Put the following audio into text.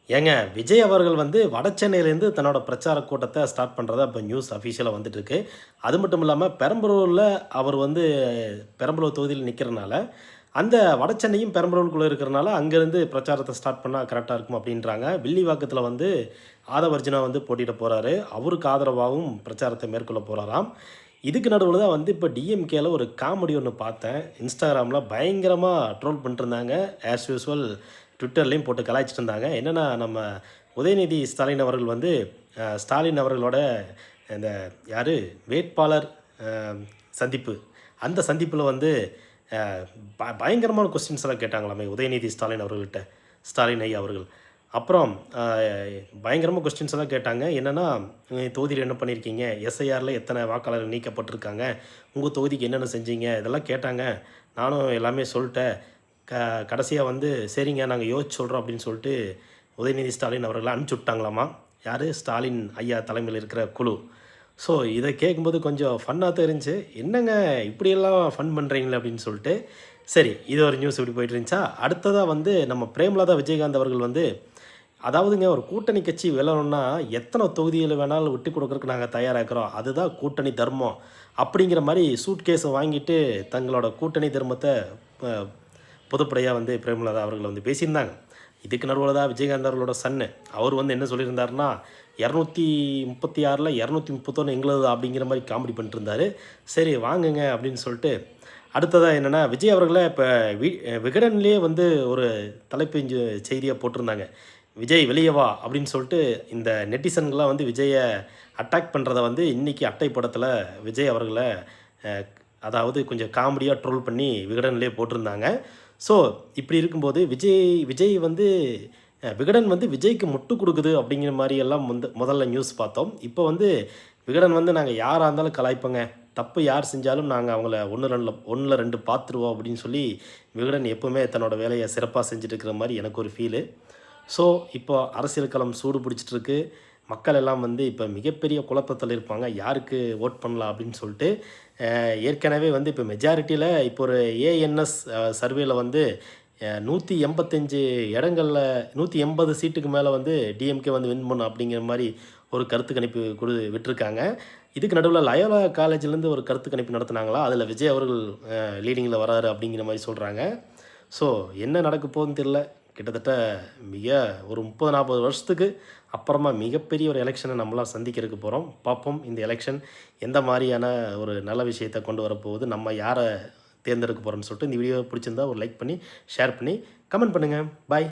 ஏங்க விஜய் அவர்கள் வந்து வடசென்னையிலேருந்து தன்னோட பிரச்சார கூட்டத்த ஸ்டார்ட் பண்றதா இப்ப நியூஸ் அஃபிஷியலா வந்துட்டுருக்கு. அது மட்டும் இல்லாம பெரம்பலூர்ல அவர் வந்து பெரம்பலூர் தொகுதியில நிக்கிறனால, அந்த வடசென்னையும் பெரம்பலூருக்குள்ள இருக்கிறனால, அங்கேருந்து பிரச்சாரத்த ஸ்டார்ட் பண்ணா கரெக்ட்டா இருக்கும் அப்டின்றாங்க. வில்லிவாக்கத்தில வந்து ஆதவ அர்ஜுனா வந்து போட்டியிட போறாரு. அவருக்கு ஆதரவாவும் பிரச்சாரத்த மேற்கொள்ள போறாராம். இதுக்கு நடுவுல தான் வந்து இப்ப டிஎம்கேல ஒரு காமெடி ஒண்ணு பார்த்தேன். Instagramல பயங்கரமா ட்ரோல் பண்ணிட்டுருந்தாங்க. ஆஸ் யூசுவல் ட்விட்டர்லயும் போட்டு கலாய்ச்சிட்டு இருந்தாங்க. என்னன்னா, நம்ம உதயநிதி ஸ்டாலின் அவர்கள் வந்து ஸ்டாலின் அவர்களோட இந்த யாரு வேட்பாளர் அ சந்திப்பு. அந்த சந்திப்புல வந்து அ பயங்கரமான கொஸ்டின்ஸ் எல்லாம் கேட்டாங்களாமே உதயநிதி ஸ்டாலின் அவர்கள்ட்ட. ஸ்டாலின் ஐயா அவர்கள். அப்புறம் பயங்கரமா கொஸ்டின்ஸ் எல்லாம் கேட்டாங்க. என்னன்னா, தொகுதியில என்ன பண்ணியிருக்கீங்க? எஸ்ஐஆர்ல எத்தனை வாக்காளர்கள் நீக்கப்பட்டிருக்காங்க? உங்க தொகுதிக்கு என்னென்ன செஞ்சீங்க? இதெல்லாம் கேட்டாங்க. நானும் எல்லாமே சொல்ட்டேன். க கடைசியா வந்து சரிங்க நாங்க யோசிச்சு சொல்றோம் அப்படின்னு சொல்லிட்டு உதயநிதி ஸ்டாலின் அவர்கள அனுப்பிச்சு விட்டாங்களாமா. யாரு? ஸ்டாலின் ஐயா தலைமையில இருக்கிற குழு. ஸோ இத கேட்கும்போது கொஞ்சம் ஃபன்னா தான் இருந்துச்சு. என்னங்க இப்படியெல்லாம் ஃபன் பண்றீங்களே அப்படின்னு சொல்லிட்டு. சரி இது ஒரு நியூஸ் இப்படி போயிட்டு இருந்துச்சா, அடுத்ததா வந்து நம்ம பிரேமலதா விஜயகாந்த் அவர்கள் வந்து அதாவதுங்க ஒரு கூட்டணி கட்சி வெல்லணும்னா எத்தனை தொகுதியில வேணாலும் விட்டு கொடுக்கறக்கு நாங்க தயாரா இருக்கிறோம். அதுதான் கூட்டணி தர்மம். அப்படிங்கிற மாரி சூட்கேஸ வாங்கிட்டு தங்களோட கூட்டணி தர்மத்த ப பொதுப்படையா வந்து பிரேமலதா அவர்கள் வந்து பேசியிருந்தாங்க. இதுக்கு நடுவுல தான் விஜயகாந்த் அவர்களோட சன்னு. அவர் வந்து என்ன சொல்லியிருந்தாருன்னா, 236ல 231 எங்களுது அப்படிங்கிற மாரி காமெடி பண்ணிட்டுருந்தாரு. சரி வாங்குங்க அப்படின்னு சொல்லிட்டு, அடுத்ததா என்னன்னா, விஜய் அவர்கள இப்ப விகடன்லயே வந்து ஒரு தலைப்பு செய்தியா போட்டிருந்தாங்க. "விஜய் வெளிய வா" அப்படின்னு சொல்லிட்டு இந்த நெட்டிசன்கள்லாம் வந்து விஜய அட்டாக் பண்றத வந்து இன்னைக்கு அட்டை படத்தில விஜய் அவர்கள அ அதாவது கொஞ்சம் காமெடியா ட்ரோல் பண்ணி விகடன்லயே போட்டிருந்தாங்க. ஸோ, இப்படி இருக்கும்போது விஜய் விஜய் வந்து விகடன் வந்து விஜய்க்கு முட்டு குடுக்குது அப்படிங்கிற மாரி எல்லாம் வந்து முதல்ல நியூஸ் பார்த்தோம். இப்போ வந்து விகடன் வந்து நாங்க யாரா இருந்தாலும் கலாய்ப்போங்க. தப்பு யார் செஞ்சாலும் நாங்க அவங்கள 1ல 2 பார்த்துருவோம் அப்படின்னு சொல்லி விகடன் எப்பவுமே தன்னோட வேலைய சிறப்பா செஞ்சுட்டு இருக்கிற மாரி எனக்கு ஒரு ஃபீலு. ஸோ, இப்போ அரசியல் களம் சூடு பிடிச்சிட்டு இருக்கு. மக்கள் எல்லாம் வந்து இப்ப மிகப்பெரிய குழப்பத்தில இருப்பாங்க. யாருக்கு வோட் பண்ணலாம் அப்படின்னு சொல்லிட்டு. ஏற்கனவே வந்து இப்போ மெஜாரிட்டில இப்போ ஒரு ஏஎன்எஸ் சர்வேல வந்து 185 இடங்கள்ல 180 சீட்டுக்கு மேல வந்து டிஎம்கே வந்து வின் பண்ணும் அப்படிங்கிற மாரி ஒரு கருத்து கணிப்பு விட்டுருக்காங்க. இதுக்கு நடுவுல லயோலா காலேஜ்லேருந்து ஒரு கருத்து கணிப்பு நடத்துனாங்களாம். அதில விஜய் அவர்கள் லீடிங்கில வராரு அப்படிங்கிற மாரி சொல்றாங்க. ஸோ என்ன நடக்க போகுதுன்னு தெரியல. கிட்டத்தட்ட மிக ஒரு 30, 40 வருஷத்துக்கு அப்புறமா மிகப்பெரிய ஒரு எலெக்ஷன நம்மலாம் சந்திக்கிறதுக்கு போறோம். பார்ப்போம் இந்த எலெக்ஷன் எந்த மாரியான ஒரு நல்ல விஷயத்த கொண்டு வரப்போகுது, நம்ம யார தேர்ந்தெடுக்க போறோம்னு சொல்லிட்டு இந்த வீடியோ பிடிச்சிருந்தா ஒரு லைக் பண்ணி, ஷேர் பண்ணி, கமெண்ட் பண்ணுங்க. பாய்.